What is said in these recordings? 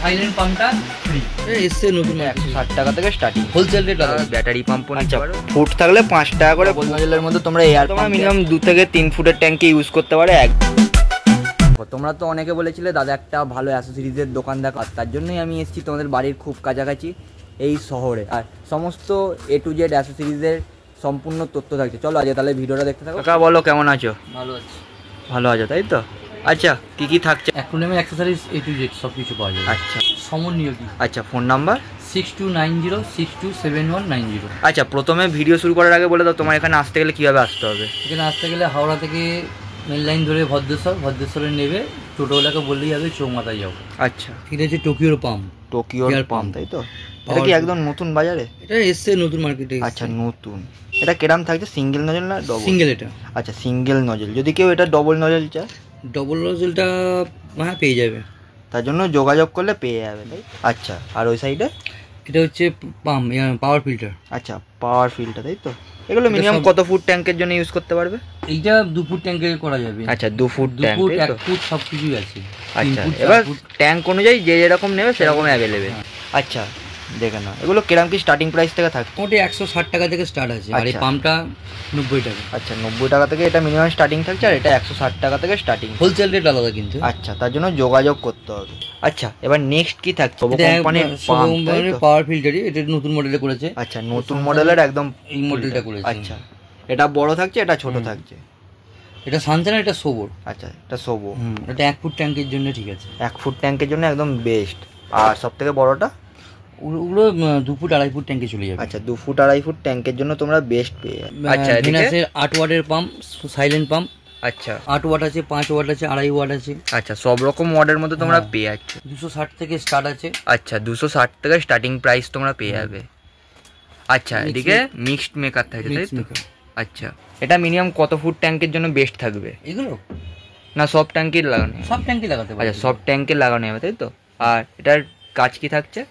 Silent পাম্পটা free এসছে নতুন 160 টাকা থেকে স্টার্টিং হোলসেল রেট। ব্যাটারি পাম্পও নিতে পারো, ফুট থাকলে 5 টাকা করে। ডবল নজলের মধ্যে তোমরা এয়ার তোমরা মিনিমাম 2 থেকে 3 ফুটের ট্যাঙ্কি ইউজ করতে পারো। তোমরা তো অনেকে বলেছিলে দাদা একটা ভালো অ্যাসেসরিজের দোকান দেখো, আর তার জন্যই আমি এসেছি তোমাদের বাড়ির খুব কাছাকাছি এই শহরে। আর সমস্ত A to Z অ্যাসেসরিজের সম্পূর্ণ তথ্য থাকছে। চলো আজ তাহলে ভিডিওটা দেখতে থাকো। কাকা বলো কেমন আছো? ভালো আছি। ভালো আছো তাই তো? আচ্ছা কি কি থাকছে? অ্যাক্রোনিমের অ্যাক্সেসরিজ A to Z সব কিছু পাওয়া যায়। আচ্ছা সমন্বয় কি? আচ্ছা ফোন নাম্বার 6290627190। আচ্ছা প্রথমে ভিডিও শুরু করার আগে বলে দাও তোমার এখানে আসতে গেলে কীভাবে আসতে হবে? এখানে আসতে গেলে হাওড়া থেকে মেন লাইন ধরে ভদ্রেশ্বরে নেবে, টোটোওয়ালাকে বললেই যাবে চৌমাথায় যাও। আচ্ছা এটা হচ্ছে টোকিওর পাম্প। টোকিওর পাম্প তাই তো? এটা কি একদম নতুন বাজারে? এটা এসছে নতুন মার্কেটে। আচ্ছা নতুন। এটা কেরাম থাকছে, সিঙ্গেল নজল না ডবল? সিঙ্গেল এটা। আচ্ছা সিঙ্গেল নজল। যদি কেউ এটা ডবল নজল চায়, ডবল নজলটা হ্যাঁ পেয়ে যাবে, তার জন্য যোগাযোগ করলে পেয়ে যাবে তাই। আচ্ছা আর ওই সাইডে এটা হচ্ছে পাম্প পাওয়ার ফিল্টার। আচ্ছা পাওয়ার ফিল্টার তাই তো? এগুলো মিনিমাম কত ফুট ট্যাঙ্কের জন্য ইউজ করতে পারবে? এইটা 2 ফুট ট্যাঙ্কে করা যাবে। আচ্ছা 2 ফুট ট্যাঙ্ক, 1 ফুট সব কিছুই আছে। আচ্ছা এবার ট্যাঙ্ক অনুযায়ী যে যেরকম নেবে সেরকম অ্যাভেলেবেল। আচ্ছা দেখে নাও এগুলো কিরকম কি স্টার্টিং প্রাইস থেকে থাকে? মোটামুটি 160 টাকা থেকে স্টার্ট আছে। আর এই পাম্পটা 90 টাকা। আচ্ছা 90 টাকা থেকে এটা মিনিমাম স্টার্টিং থাকছে, আর এটা 160 টাকা থেকে স্টার্টিং। হোলসেল রেট আলাদা কিন্তু। আচ্ছা তার জন্য যোগাযোগ করতে হবে। আচ্ছা এবার নেক্সট কি থাকছে? কোম্পানির পাওয়ার ফিল্টারই, এটা নতুন মডেলে করেছে। আচ্ছা নতুন মডেলের একদম এই মডেলটা করেছে। আচ্ছা এটা বড় থাকছে, এটা ছোট থাকছে। এটা সানচানা, এটা সোবর। আচ্ছা এটা সোবর। এটা 1 ফুট ট্যাঙ্কের জন্য ঠিক আছে। 1 ফুট ট্যাঙ্কের জন্য একদম বেস্ট। আর সবথেকে বড়টা ওগুলো 2 ফুট 2.5 ফুট ট্যাঙ্কে চলে যাবে। আচ্ছা 2 ফুট 2.5 ফুট ট্যাঙ্কের জন্য তোমরা বেস্ট পেয়ে যাবে। আচ্ছা এদিকে 8 ওয়াটের পাম্প, সাইলেন্ট পাম্প। আচ্ছা 8 ওয়াট আছে, 5 ওয়াট আছে, 2.5 ওয়াট আছে। আচ্ছা সব রকম ওয়াটের মধ্যে তোমরা পেয়ে যাচ্ছ। 260 থেকে স্টার্ট আছে। আচ্ছা 260 থেকে স্টার্টিং প্রাইস তোমরা পেয়ে যাবে। আচ্ছা এদিকে মিক্সড মেকার থাকে তাই তো? আচ্ছা এটা মিনিমাম কত ফুট ট্যাঙ্কের জন্য বেস্ট থাকবে? এগুলো না সব ট্যাঙ্কি লাগানো? সব ট্যাঙ্কি লাগাতে পারবে। আচ্ছা সব ট্যাঙ্কে লাগানো হবে তাই তো? আর এটার কাজ কি থাকছে?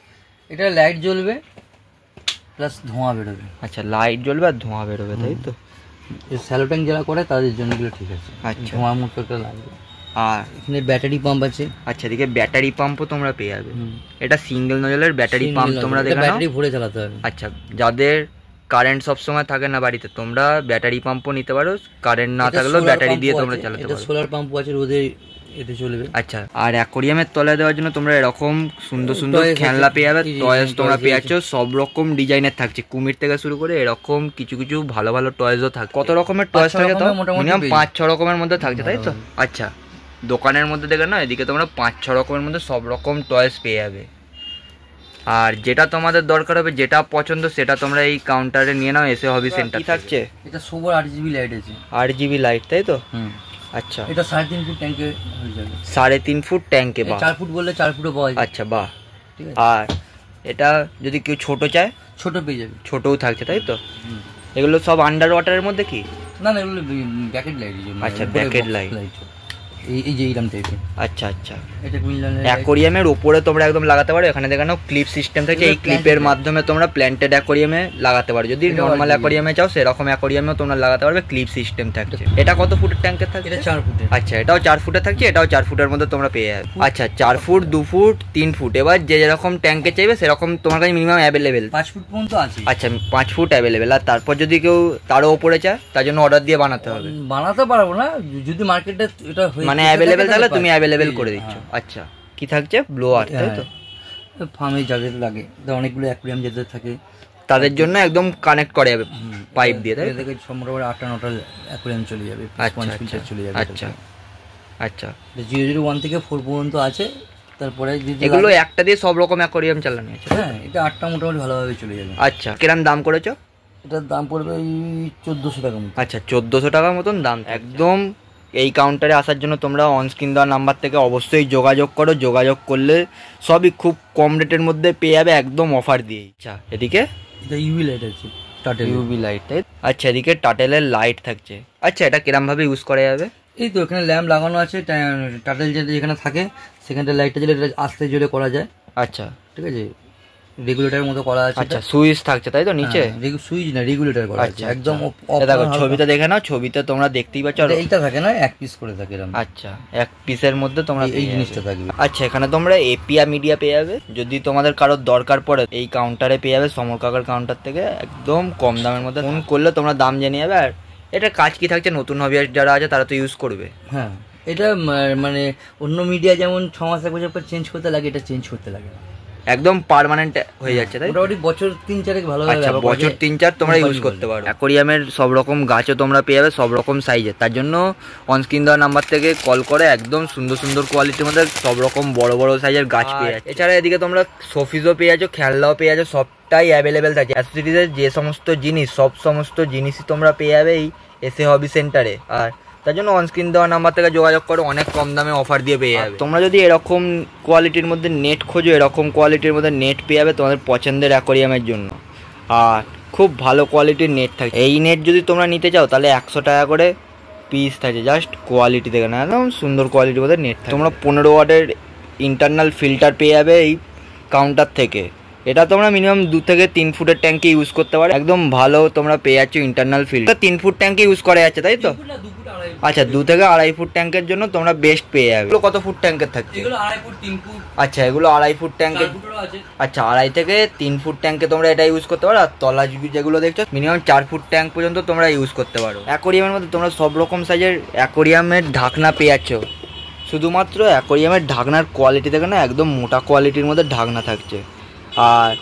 এটা লাইট জ্বলবে প্লাস ধোঁয়া বেরোবে। আচ্ছা লাইট জ্বলবে আর ধোঁয়া বেরোবে তাই তো? এই স্যালো ট্যাঙ্ক যারা করে তাদের জন্য এগুলো ঠিক আছে। আচ্ছা ধোঁয়া মুক্ত একটা লাগবে। আর এখানে ব্যাটারি পাম্প আছে। আচ্ছা এদিকে ব্যাটারি পাম্পও তোমরা পেয়ে যাবে। এটা সিঙ্গেল নজলের ব্যাটারি পাম্প তোমরা দেখে নাও। ব্যাটারি ভরে চালাতে হবে। আচ্ছা যাদের কারেন্ট সবসময় থাকে না বাড়িতে, তোমরা ব্যাটারি পাম্পও নিতে পারো। কারেন্ট না থাকলেও ব্যাটারি দিয়ে তোমরা চালাতে পারো। এটা সোলার পাম্পও আছে, রোদে এতে চলবে। আচ্ছা আর অ্যাকোরিয়ামের তলায় দেওয়ার জন্য তোমরা এরকম সুন্দর সুন্দর খেলনা পেয়ে যাবে। টয়েস তোমরা পেয়ে যাচ্ছ, সব রকম ডিজাইনের থাকছে, কুমির থেকে শুরু করে এরকম কিছু কিছু ভালো ভালো টয়েসও থাকে। কত রকমের টয়েস থাকে? তো মিনিমাম 5-6 রকমের মধ্যে থাকছে তাই তো? আচ্ছা দোকানের মধ্যে দেখে না, এদিকে তোমরা 5-6 রকমের মধ্যে সব রকম টয়েস পেয়ে যাবে। আর যেটা তোমাদের দরকার হবে, যেটা পছন্দ সেটা তোমরা এই কাউন্টারে নিয়ে নাও, এসে হবি সেন্টার থাকছে। এটা সোবর 8GB লাইট আছে। 8GB লাইট তাই তো? আচ্ছা এটা 3.5 ফুট ট্যাঙ্কে হয়ে যাবে। 3.5 ফুট ট্যাঙ্কে? বা 4 ফুট বললে 4 ফুটও পাওয়া যায়। আচ্ছা বাহ। আর এটা যদি কেউ ছোট চায়, ছোট পেয়ে যাবে, ছোটও থাকছে তাই তো? এগুলো সব আন্ডার ওয়াটারের মধ্যে কি? না না এগুলো ব্যাকেট লাইট। আচ্ছা ব্যাকেট লাইট এই যে এইরকম টাইপের। আচ্ছা আচ্ছা এটা অ্যাকোরিয়ামের উপরে তোমরা একদম লাগাতে পারো। এখানে দেখানো ক্লিপ সিস্টেম থাকে, এই ক্লিপের মাধ্যমে তোমরা প্ল্যান্টেড অ্যাকোরিয়ামে লাগাতে পারো। যদি নর্মাল অ্যাকোরিয়ামে চাও সেরকম অ্যাকোরিয়ামেও তোমরা লাগাতে পারবে, ক্লিপ সিস্টেম থাকছে। এটা কত ফুটের ট্যাঙ্কের থাকে? এটা 4 ফুটের। আচ্ছা এটাও 4 ফুটের থাকছে, এটাও 4 ফুটের মধ্যে তোমরা পেয়ে যাবে। আচ্ছা 4 ফুট, 2 ফুট, 3 ফুট। এবার যে যেরকম ট্যাঙ্কে চাইবে সেরকম তোমার কাছে মিনিমাম অ্যাভেলেবেল 5 ফুট পর্যন্ত আছে। আচ্ছা 5 ফুট অ্যাভেলেবেল। আর তারপর যদি কেউ তারও উপরে চায় তার জন্য অর্ডার দিয়ে বানাতে হবে। বানাতে পারবো না, যদি মার্কেটে এটা মানে অ্যাভেলেবেল তাহলে তুমি অ্যাভেলেবেল করে দিচ্ছ। আচ্ছা কি থাকছে? ব্লোয়ার তাই তো? ফার্মে যাদের লাগে, অনেকগুলো অ্যাকোরিয়াম যাদের থাকে তাদের জন্য একদম কানেক্ট করা যাবে পাইপ দিয়ে তাই? থেকে সম্ভবত 8টা-9টা অ্যাকোরিয়াম চলে যাবে, 5 ফিল্টার চলে যাবে। আচ্ছা আচ্ছা 001 থেকে 4 পর্যন্ত আছে। তারপরে এগুলো একটা দিয়ে সব রকম অ্যাকোরিয়াম চালানো আছে। হ্যাঁ এটা 8টা মোটামুটি ভালোভাবে চলে যাবে। আচ্ছা কিরম দাম করেছো? এটার দাম পড়বে 1400 টাকা মতো। আচ্ছা 1400 টাকার মতন দাম। একদম এই কাউন্টারে আসার জন্য তোমরা অনস্ক্রিন দেওয়া নাম্বার থেকে অবশ্যই যোগাযোগ করো। যোগাযোগ করলে সবই খুব কম রেটের মধ্যে পেয়ে যাবে, একদম অফার দিয়ে। আচ্ছা এদিকে এটা ইউভি লাইট আছে, টাটেল ইউভি লাইট তাই? আচ্ছা এদিকে টাটেলের লাইট থাকছে। আচ্ছা এটা কিরমভাবে ইউজ করা যাবে? এই তো এখানে ল্যাম্প লাগানো আছে, টাটেল যেখানে থাকে সেখানটা লাইটটা জ্বলে আস্তে জ্বলে করা যায়। আচ্ছা ঠিক আছে। রেগুলেটর মতো করা আছে। আচ্ছা সুইচ থাকছে তাই তো নিচে? সুইচ না, রেগুলেটর করা আছে একদম। দেখো ছবিটা দেখে নাও, ছবিতে তোমরা দেখতেই পাচ্ছ এইটা থাকে না, এক পিস করে থাকে এরকম। আচ্ছা এক পিসের মধ্যে তোমরা এই জিনিসটা থাকবে। আচ্ছা এখানে তোমরা এপিয়া মিডিয়া পেয়ে যাবে, যদি তোমাদের কারোর দরকার পড়ে এই কাউন্টারে পেয়ে যাবে, সমর কাকার কাউন্টার থেকে একদম কম দামের মধ্যে। ফোন করলে তোমরা দাম জেনে যাবে। আর এটা কাজ কি থাকছে, নতুন হবিয়ার যারা আছে তারা তো ইউজ করবে। হ্যাঁ এটা মানে অন্য মিডিয়া যেমন 6 মাস 1 বছর পর চেঞ্জ করতে লাগে, এটা চেঞ্জ করতে লাগে না, একদম পার্মানেন্ট হয়ে যাচ্ছে তাই মোটামুটি বছর 3-4 ভালোভাবে। আচ্ছা বছর 3-4 তোমরা ইউজ করতে পারো। অ্যাকোরিয়ামের সব রকম গাছও তোমরা পেয়ে যাবে, সব রকম সাইজের। তার জন্য অনস্ক্রিন দেওয়া নাম্বার থেকে কল করে একদম সুন্দর সুন্দর কোয়ালিটির মধ্যে সব রকম বড় বড় সাইজের গাছ পেয়ে যাচ্ছে। এছাড়া এদিকে তোমরা শোপিসও পেয়ে যাচ্ছ, খেলনাও পেয়ে যাচ্ছ, সবটাই অ্যাভেলেবেল থাকে। অ্যাক্সেসরিজের যে সমস্ত জিনিস সমস্ত জিনিসই তোমরা পেয়ে যাবে এই এসএ হবি সেন্টারে। আর তার জন্য অনস্ক্রিন দেওয়া নাম্বার থেকে যোগাযোগ করো, অনেক কম দামে অফার দিয়ে পেয়ে যাবে। তোমরা যদি এরকম কোয়ালিটির মধ্যে নেট খোঁজো, এরকম কোয়ালিটির মধ্যে নেট পেয়ে যাবে তোমাদের পছন্দের অ্যাকোরিয়ামের জন্য। আর খুব ভালো কোয়ালিটির নেট থাকে। এই নেট যদি তোমরা নিতে চাও তাহলে 100 টাকা করে পিস থাকে, জাস্ট কোয়ালিটি দেখে না, একদম সুন্দর কোয়ালিটির মধ্যে নেট থাকে। তোমরা 15 ওয়াটের ইন্টারনাল ফিল্টার পেয়ে যাবে এই কাউন্টার থেকে। এটা তোমরা মিনিমাম 2 থেকে 3 ফুটের ট্যাঙ্কে ইউজ করতে পারো, একদম ভালো তোমরা পেয়ে যাচ্ছ ইন্টারনাল ফিল্টার। 3 ফুট ট্যাঙ্কে ইউজ করা যাচ্ছে তাই তো? আচ্ছা 2 থেকে 2.5 ফুট ট্যাঙ্কের জন্য তোমরা বেস্ট পেয়ে যাবে। এগুলো কত ফুট ট্যাঙ্কের থাকছে? এগুলো 2.5 ফুট 3 ফুট। আচ্ছা এগুলো 2.5 ফুট ট্যাঙ্কের আছে। আচ্ছা 2.5 থেকে 3 ফুট ট্যাঙ্কে তোমরা এটা ইউজ করতে পারো। আর তলা যেগুলো দেখছো মিনিমাম 4 ফুট ট্যাঙ্ক পর্যন্ত তোমরা ইউজ করতে পারো। অ্যাকোরিয়ামের মধ্যে তোমরা সব রকম সাইজের অ্যাকোরিয়ামের ঢাকনা পেয়ে যাচ্ছ। শুধুমাত্র অ্যাকোরিয়ামের ঢাকনার কোয়ালিটি থেকে না একদম মোটা কোয়ালিটির মধ্যে ঢাকনা থাকছে। আর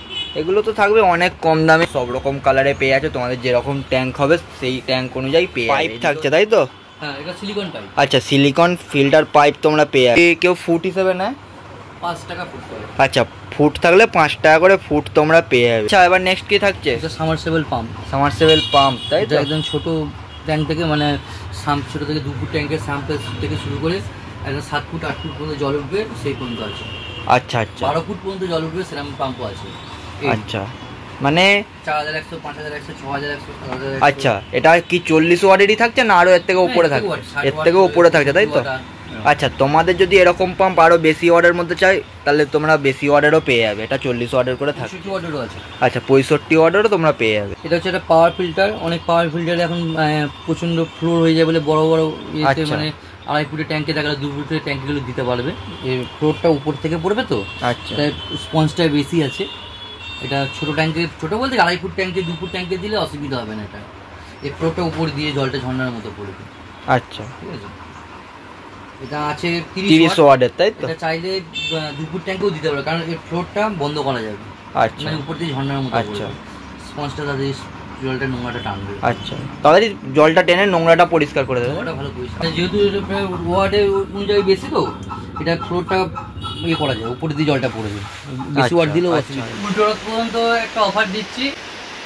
এগুলো তো থাকবে অনেক কম দামে, সব রকম কালারে পেয়ে যাচ্ছে। তোমাদের যেরকম ট্যাঙ্ক হবে সেই ট্যাঙ্ক অনুযায়ী পেয়ে যাবে। পাইপ থাকছে তাই তো? হ্যাঁ এটা সিলিকন পাইপ। আচ্ছা সিলিকন ফিল্টার পাইপ তোমরা পেয়ে যাবে। কেউ ফুট হিসেবে নেয় 5 টাকা ফুট করে। আচ্ছা ফুট থাকলে 5 টাকা করে ফুট তোমরা পেয়ে যাবে। আচ্ছা এবার নেক্সট কি থাকছে? এটা সামারসেবল পাম্প। সামারসেবল পাম্প তাই তো? একদম ছোট ট্যাঙ্ক থেকে মানে ছোট থেকে 2 ফুট ট্যাঙ্কের সাম্পেল থেকে শুরু করে একদম 7 ফুট 8 ফুট পর্যন্ত জল উঠবে সেই পর্যন্ত আছে। আচ্ছা আচ্ছা 12 ফুট পর্যন্ত জল উঠবে সেরকম পাম্পও আছে। আচ্ছা মানে 4100 5100 6100 7000। আচ্ছা এটা কি 40 ওয়াটেরই থাকছে না আরো এর থেকে উপরে থাকছে? এর থেকে উপরে থাকছে তাই তো? আচ্ছা তোমাদের যদি এরকম পাম্প আরো বেশি ওয়াটের মধ্যে চাই তাহলে তোমরা বেশি ওয়াটেরও পেয়ে যাবে। এটা 40 ওয়াটের করে থাকে। 65 ওয়াটেরও আছে। আচ্ছা 65 ওয়াটেরও তোমরা পেয়ে যাবে। এটা হচ্ছে একটা পাওয়ার ফিল্টার। অনেক পাওয়ার ফিল্টারে এখন প্রচন্ড ফ্লোর হয়ে যায় বলে বড় বড় ইয়েতে মানে 2.5 ফুটের ট্যাঙ্কে দেখা 2 ফুটের ট্যাঙ্কিগুলো দিতে পারবে। এই ফ্লোরটা উপর থেকে পড়বে তো, আচ্ছা তাই স্পঞ্জটা বেশি আছে। এটা ছোট ট্যাঙ্কে, ছোট বলতে 2.5 ফুট ট্যাঙ্কে 2 ফুট ট্যাঙ্কে দিলে অসুবিধা হবে না। এটা এই ফ্লোরটা উপর দিয়ে জলটা ঝর্ণার মতো পড়বে। আচ্ছা ঠিক আছে। এটা আছে 30 ওয়াটের তাই তো? এটা চাইলে 2 ফুট ট্যাঙ্কেও দিতে পারবে, কারণ এই ফ্লোরটা বন্ধ করা যাবে। আচ্ছা মানে উপর দিয়ে ঝর্ণার মতো। আচ্ছা স্পঞ্জটা তাদের জলটা নোংরাটা টানবে। আচ্ছা তাহলে জলটা টেনে নোংরাটা পরিষ্কার করে দেবে। ওটা ভালো পরিষ্কার। যেহেতু ওয়াটে অনুযায়ী বেশি তো এটা ফ্লোরটা ইয়ে করা যায়, উপর দিয়ে জলটা পড়বে। বেশি ওয়াট দিলেও উল্টো পর্যন্ত একটা অফার দিচ্ছি,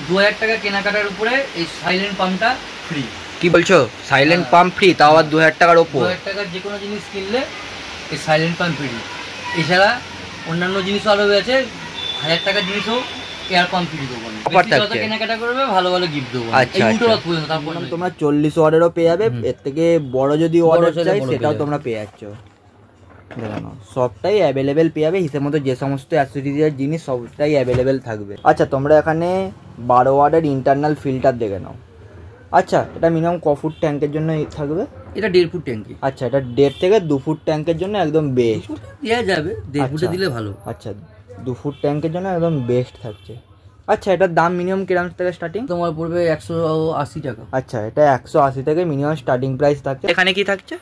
2000 টাকা কেনাকাটার উপরে এই সাইলেন্ট পাম্পটা ফ্রি। কি বলছো? সাইলেন্ট পাম্প ফ্রি, তাও আবার 2000 টাকার ওপর? 2000 টাকার যে কোনো জিনিস কিনলে এই সাইলেন্ট পাম্প ফ্রি। এছাড়া অন্যান্য জিনিসও আরও আছে, 1000 টাকার জিনিসও এয়ার পাম্প ফ্রি দেবো। যত কেনাকাটা করবে ভালো ভালো গিফট দেবো। আচ্ছা তোমরা 40 ওয়াটেরও পেয়ে যাবে। এর থেকে বড় যদি অর্ডার চাই সেটাও তোমরা পেয়ে যাচ্ছ। দেখানো সবটাই অ্যাভেলেবেল পেয়ে যাবে। হিসেব মতো যে সমস্ত অ্যাক্সেসরিজের জিনিস সবটাই অ্যাভেলেবেল থাকবে। আচ্ছা তোমরা এখানে 12 ওয়াটের ইন্টারনাল ফিল্টার দেখে নাও। আচ্ছা এটা মিনিমাম ক ফুট ট্যাঙ্কের জন্য থাকবে? এটা 1.5 ফুট ট্যাঙ্কি। আচ্ছা এটা 1.5 থেকে 2 ফুট ট্যাঙ্কের জন্য একদম বেস্ট দেওয়া যাবে। 1.5 ফুটে দিলে ভালো। আচ্ছা 2 ফুট ট্যাঙ্কের জন্য একদম বেস্ট থাকছে। আচ্ছা এটার দাম মিনিমাম কিরকম থেকে স্টার্টিং? তোমার পড়বে 180 টাকা। আচ্ছা এটা 180 থেকে মিনিমাম স্টার্টিং প্রাইস থাকছে। এখানে কি থাকছে?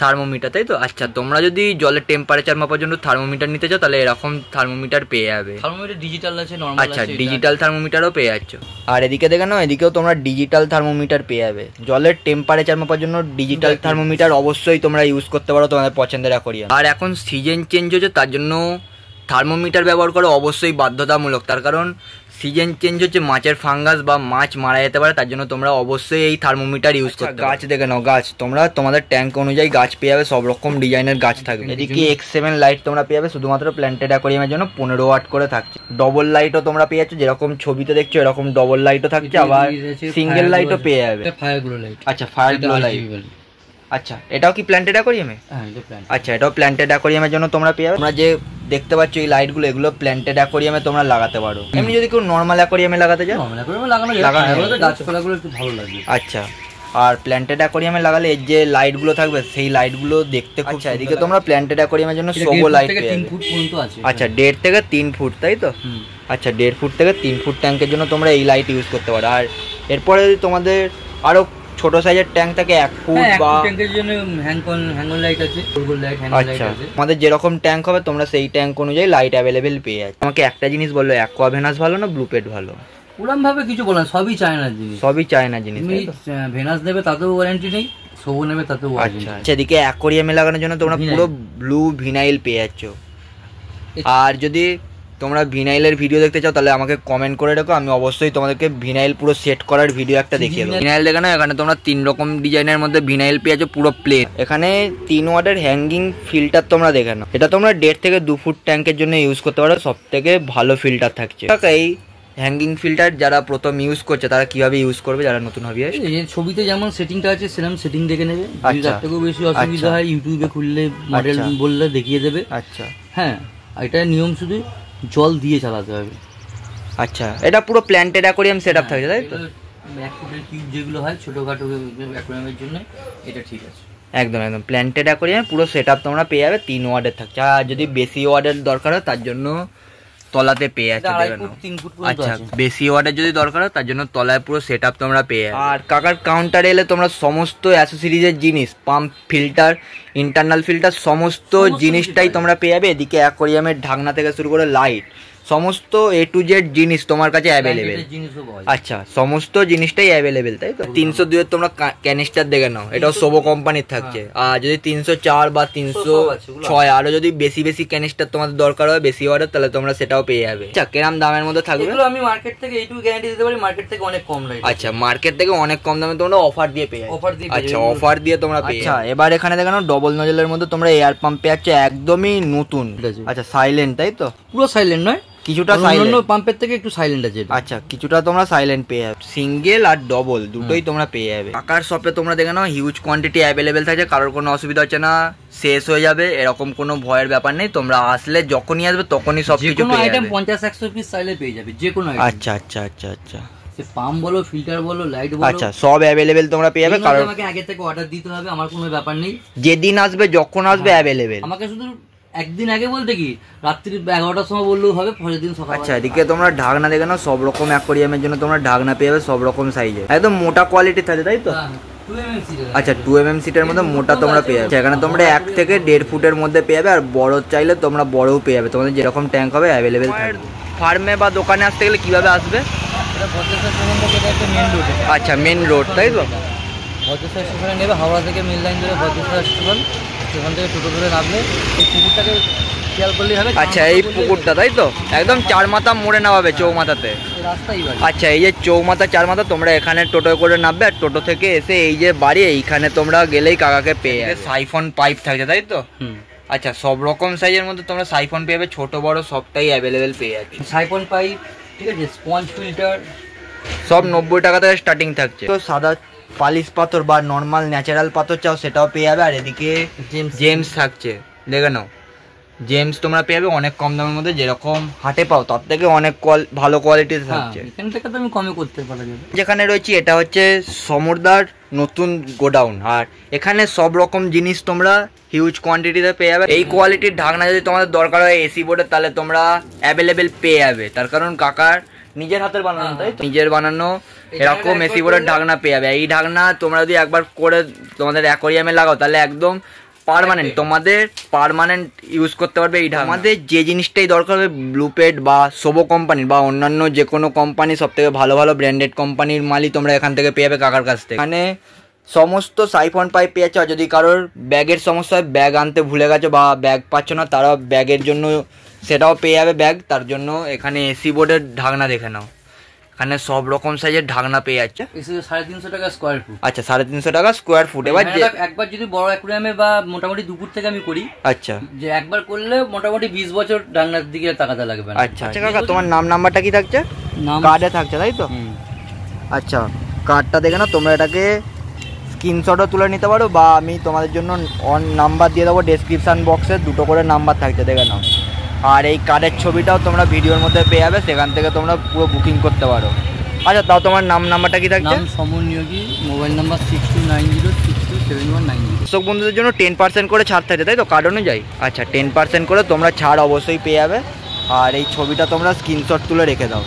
থার্মোমিটার তাই তো? আচ্ছা তোমরা যদি জলের টেম্পারেচার মাপার জন্য থার্মোমিটার নিতে চাও তাহলে এরকম থার্মোমিটার পেয়ে যাবে। থার্মোমিটার ডিজিটাল আছে, নরমাল আছে। আচ্ছা ডিজিটাল থার্মোমিটারও পেয়ে যাচ্ছ। আর এদিকে দেখে নাও, এদিকেও তোমরা ডিজিটাল থার্মোমিটার পেয়ে যাবে। জলের টেম্পারেচার মাপার জন্য ডিজিটাল থার্মোমিটার অবশ্যই তোমরা ইউজ করতে পারো তোমাদের পছন্দের অ্যাকোরিয়াম। আর এখন সিজন চেঞ্জ হচ্ছে, তার জন্য থার্মোমিটার ব্যবহার করা অবশ্যই বাধ্যতামূলক। তার কারণ সিজন চেঞ্জ হচ্ছে, মাছের ফাঙ্গাস বা মাছ মারা যেতে পারে, তার জন্য তোমরা অবশ্যই এই থার্মোমিটার ইউজ করতে। গাছ দেখে নাও, গাছ তোমরা তোমাদের ট্যাঙ্ক অনুযায়ী গাছ পেয়ে যাবে, সব রকম ডিজাইনের গাছ থাকবে। এদিকে X7 লাইট তোমরা পেয়ে যাবে শুধুমাত্র প্ল্যান্টেড অ্যাকোরিয়ামের জন্য 15 ওয়াট করে থাকছে। ডবল লাইটও তোমরা পেয়ে যাচ্ছ, যেরকম ছবিতে দেখছো এরকম ডবল লাইটও থাকছে। আবার সিঙ্গেল লাইটও পেয়ে যাবে। Fire glow light. আচ্ছা ফায়ার গ্লো লাইট। আচ্ছা, এটাও কি প্ল্যান্টেড অ্যাকোরিয়ামে? হ্যাঁ, এটা প্ল্যান্ট। আচ্ছা, এটাও প্ল্যান্টেড অ্যাকোরিয়ামের জন্য তোমরা পেয়ে যাবে। তোমরা যে দেখতে পাচ্ছ এই লাইটগুলো, এগুলো প্ল্যান্টেড অ্যাকোরিয়ামে তোমরা লাগাতে পারো। এমনি যদি কেউ নর্মাল অ্যাকোরিয়ামে লাগাতে চাও, নরমাল অ্যাকোরিয়ামে লাগানো যায়, গাছপালাগুলো একটু ভালো লাগবে। আচ্ছা, আর প্ল্যান্টেড অ্যাকোরিয়ামে লাগালে এর যে লাইটগুলো থাকবে সেই লাইটগুলো দেখতে খুব। আচ্ছা, এদিকে তোমরা প্ল্যান্টেড অ্যাকোরিয়ামের জন্য সোবো লাইট পেয়ে যাবে। 3 ফুট পর্যন্ত আছে। আচ্ছা, 1.5 থেকে 3 ফুট, তাই তো? আচ্ছা, 1.5 ফুট থেকে 3 ফুট ট্যাঙ্কের জন্য তোমরা এই লাইট ইউজ করতে পারো। আর এরপরে যদি তোমাদের আরো ছোট সাইজের ট্যাঙ্ক থাকে 1 ফুট বা ট্যাঙ্কের জন্য হ্যাঙ্গন লাইট আছে, ফুল লাইট, হ্যাঙ্গন লাইট আছে। আমাদের যেরকম ট্যাঙ্ক হবে তোমরা সেই ট্যাঙ্ক অনুযায়ী লাইট অ্যাভেলেবেল পেয়ে যাবে। আমাকে একটা জিনিস বললো, অ্যাকোয়াভেনাস ভালো না ব্লু পেট ভালো? পুরান ভাবে কিছু বলেন, সবই চায়না জিনিস, সবই চায়না জিনিস। তুমি ভেনাস নেবে তাতেও ওয়ারেন্টি নেই, সোবো নেবে তাতেও ওয়ারেন্টি। আচ্ছা, এদিকে অ্যাকোরিয়ামে লাগানোর জন্য তোমরা পুরো ব্লু ভিনাইল পেয়ে যাচ্ছ। আর যদি তোমরা ভিনাইলের ভিডিও দেখতে চাও তাহলে আমাকে কমেন্ট করে রাখো, আমি অবশ্যই তোমাদেরকে ভিনাইল পুরো সেট করার ভিডিও একটা দেখিয়ে দেবো। ভিনাইল দেখে না, এখানে তোমরা 3 রকম ডিজাইনের মধ্যে ভিনাইল পেয়ে যাচ্ছ, পুরো প্লেন। এখানে 3 ওয়াটের হ্যাঙ্গিং ফিল্টার তোমরা দেখে নাও, এটা তোমরা 1.5 থেকে 2 ফুট ট্যাঙ্কের জন্য ইউজ করতে পারো। সব থেকে ভালো ফিল্টার থাকছে। এই হ্যাঙ্গিং ফিল্টার যারা প্রথম ইউজ করছে তারা কিভাবে ইউজ করবে, যারা নতুন হবে? ছবিতে যেমন সেটিংটা আছে সেরকম সেটিং দেখে নেবে। তার থেকেও বেশি অসুবিধা হয় ইউটিউবে খুললে মডেল বললে দেখিয়ে দেবে। আচ্ছা, হ্যাঁ, এটা নিয়ম শুধু জল দিয়ে চালাতে হবে। আচ্ছা, এটা পুরো প্ল্যান্টেড অ্যাকোরিয়াম সেটআপ থাকছে, তাই তো? 1 ফুটের কিউব যেগুলো হয় ছোটখাটো অ্যাকোরিয়ামের জন্য এটা ঠিক আছে। একদম একদম প্ল্যান্টেড অ্যাকোরিয়াম পুরো সেটআপ তোমরা পেয়ে যাবে। 3 ওয়াটের থাকছে। আর যদি বেশি ওয়াটের দরকার হয় তার জন্য তলাতে পেয়ে যাচ্ছে। আচ্ছা, বেশি ওয়াটের যদি দরকার হয় তার জন্য তলায় পুরো সেটআপ তোমরা পেয়ে যাবে। আর কাকার কাউন্টারে এলে তোমরা সমস্ত অ্যাসেসরিজের জিনিস, পাম্প, ফিল্টার, ইন্টারনাল ফিল্টার, সমস্ত জিনিসটাই তোমরা পেয়ে যাবে। এদিকে অ্যাকোরিয়ামের ঢাকনা থেকে শুরু করে লাইট, সমস্ত A to Z জিনিস তোমার কাছে অ্যাভেলেবেল। আচ্ছা, সমস্ত জিনিসটাই অ্যাভেলেবেল, তাই তো? 302 এর তোমরা ক্যানিস্টার দেখে নাও, এটাও সোবো কোম্পানির থাকছে। আর যদি 304 বা 306 আরো যদি বেশি বেশি ক্যানিস্টার তোমাদের দরকার হয় বেশি অর্ডার, তাহলে তোমরা সেটাও পেয়ে যাবে। আচ্ছা, কেরাম দামের মধ্যে থাকবে? এগুলো আমি মার্কেট থেকে এইটুকু গ্যারান্টি দিতে পারি, মার্কেট থেকে অনেক কম লাগে। আচ্ছা, মার্কেট থেকে অনেক কম দামে তোমরা অফার দিয়ে পেয়ে যাবে। আচ্ছা, অফার দিয়ে তোমরা পেয়ে যাবে। আচ্ছা, এবার এখানে দেখো ডবল নজলের মধ্যে তোমরা এয়ার পাম্প পেয়ে যাচ্ছে, একদমই নতুন। আচ্ছা, সাইলেন্ট, তাই তো? পুরো সাইলেন্ট নয়, কিছুটা সাইলেন্ট, পাম্পের থেকে একটু সাইলেন্ট আছে। আচ্ছা, কিছুটা তোমরা সাইলেন্ট পেয়ে যাবে। সিঙ্গেল আর ডবল দুটোই তোমরা পেয়ে যাবে। কাকার শপে তোমরা দেখে নাও হিউজ কোয়ান্টিটি অ্যাভেলেবেল থাকে, কারোর কোনো অসুবিধা হচ্ছে না, শেষ হয়ে যাবে এরকম কোনো ভয়ের ব্যাপার নেই। তোমরা আসলে যখনই আসবে তখনই সবকিছু পেয়ে যাবে। 50-100 পিস চাইলে পেয়ে যাবে যে কোনো। আচ্ছা আচ্ছা আচ্ছা আচ্ছা, পাম্প বলো, ফিল্টার বলো, লাইট বলো, আচ্ছা সব অ্যাভেলেবেল তোমরা পেয়ে যাবে। কারণ আমাকে আগে থেকে অর্ডার দিতে হবে, আমার কোনো ব্যাপার নেই। যেদিন আসবে যখন আসবে অ্যাভেলেবেল। আমাকে শুধু একদিন আগে বলতে কি রাত্রি 11টার সময় বললেও হবে, পরের দিন সকালে। আচ্ছা, এদিকে তোমরা ঢাকনা দেখে নাও, সব রকম অ্যাকোরিয়ামের জন্য তোমরা ঢাকনা পেয়ে যাবে, সব রকম সাইজে, একদম মোটা কোয়ালিটি থাকে, তাই তো? আচ্ছা, 2mm সিটের মধ্যে মোটা তোমরা পেয়ে যাবে। এখানে তোমরা 1 থেকে 1.5 ফুটের মধ্যে পেয়ে যাবে। আর বড় চাইলে তোমরা বড়ও পেয়ে যাবে, তোমাদের যেরকম ট্যাঙ্ক হবে অ্যাভেলেবেল থাকবে। ফার্মে বা দোকানে আসতে গেলে কিভাবে আসবে? আচ্ছা, মেন রোড, তাই তো? ভদ্রেশ্বর স্টেশনে নেবে, হাওড়া থেকে মেন লাইন ধরে ভদ্রেশ্বর স্টেশন, সেখান থেকে টোটো ধরে নামলে এই পুকুরটাকে খেয়াল করলেই হবে। আচ্ছা, এই পুকুরটা, তাই তো? একদম 4 মাথা মোড়ে নামাবে, চৌমাথাতে রাস্তাই বাড়ি। আচ্ছা, এই যে চৌমাথা 4 মাথা, তোমরা এখানে টোটো করে নামবে, আর টোটো থেকে এসে এই যে বাড়ি এইখানে তোমরা গেলেই কাকাকে পেয়ে যাবে। সাইফন পাইপ থাকছে, তাই তো? আচ্ছা, সব রকম সাইজের মধ্যে তোমরা সাইফন পেয়ে যাবে, ছোট বড় সবটাই অ্যাভেলেবেল পেয়ে যাবে। সাইফন পাইপ, ঠিক আছে, স্পঞ্জ ফিল্টার সব 90 টাকা থেকে স্টার্টিং থাকছে। তো সাদা পালিশ পাথর বা নর্মাল ন্যাচারাল পাথর চাও সেটাও পেয়ে যাবে। আর এদিকে জেমস থাকছে, দেখে নাও, জেমস তোমরা পেয়ে যাবে অনেক কম দামের মধ্যে, যেরকম হাটে পাও তার থেকে অনেক ভালো কোয়ালিটির থাকছে। এখান থেকে তো আমি কমে করতে পারা যাবে। যেখানে রয়েছে এটা হচ্ছে সমরদার নতুন গোডাউন, আর এখানে সব রকম জিনিস তোমরা হিউজ কোয়ান্টিটিতে পেয়ে যাবে। এই কোয়ালিটির ঢাকনা যদি তোমাদের দরকার হয় এসি বোর্ডের, তাহলে তোমরা অ্যাভেলেবেল পেয়ে যাবে। তার কারণ কাকার নিজের হাতের বানানো, তাই নিজের বানানো এরকম এসি বোর্ডের ঢাকনা পেয়ে যাবে। এই ঢাকনা তোমরা যদি একবার করে তোমাদের অ্যাকোরিয়ামে লাগাও তাহলে একদম পার্মানেন্ট, তোমাদের পার্মানেন্ট ইউজ করতে পারবে এই ঢাকনা। আমাদের যে জিনিসটাই দরকার হবে ব্লু পেট বা সোবো কোম্পানির বা অন্যান্য যে কোনো কোম্পানি, সব থেকে ভালো ভালো ব্র্যান্ডেড কোম্পানির মালই তোমরা এখান থেকে পেয়ে যাবে কাকার কাছ থেকে। মানে সমস্ত সাইফন পাইপ পেয়ে যাচ্ছে। যদি কারোর ব্যাগের সমস্যা হয়, ব্যাগ আনতে ভুলে গেছো বা ব্যাগ পাচ্ছ না, তারা ব্যাগের জন্য সেটাও পেয়ে যাবে ব্যাগ। তার জন্য এখানে এসি বোর্ডের ঢাকনা দেখে নাও, এখানে সব রকম সাইজের ঢাকনা পেয়ে যাচ্ছে। 350 টাকা স্কোয়ার ফুট। আচ্ছা, 350 টাকা স্কোয়ার ফুট। এবার একবার যদি বড় অ্যাকুরিয়ামে বা মোটামুটি 2 ফুট থেকে আমি করি, আচ্ছা, যে একবার করলে মোটামুটি 20 বছর ঢাকনার দিকে তাকাতে লাগবে না। আচ্ছা আচ্ছা কাকা, তোমার নাম্বারটা কি থাকছে? কার্ডে থাকছে, তাই তো? আচ্ছা, কার্ডটা দেখে না, তোমরা এটাকে স্ক্রিনশটও তুলে নিতে পারো, বা আমি তোমাদের জন্য নাম্বার দিয়ে দেবো ডেসক্রিপশান বক্সে, 2টো করে নাম্বার থাকছে, দেখে নাও। আর এই কার্ডের ছবিটাও তোমরা ভিডিওর মধ্যে পেয়ে যাবে, সেখান থেকে তোমরা পুরো বুকিং করতে পারো। আচ্ছা, তাও তোমার নাম্বারটা কি থাকছে? সমন নিয়োগী, মোবাইল নাম্বার 6290627190। দর্শক বন্ধুদের জন্য 10% করে ছাড় থাকে, তাই তো কার্ড অনুযায়ী? আচ্ছা, 10% করে তোমরা ছাড় অবশ্যই পেয়ে যাবে। আর এই ছবিটা তোমরা স্ক্রিনশট তুলে রেখে দাও।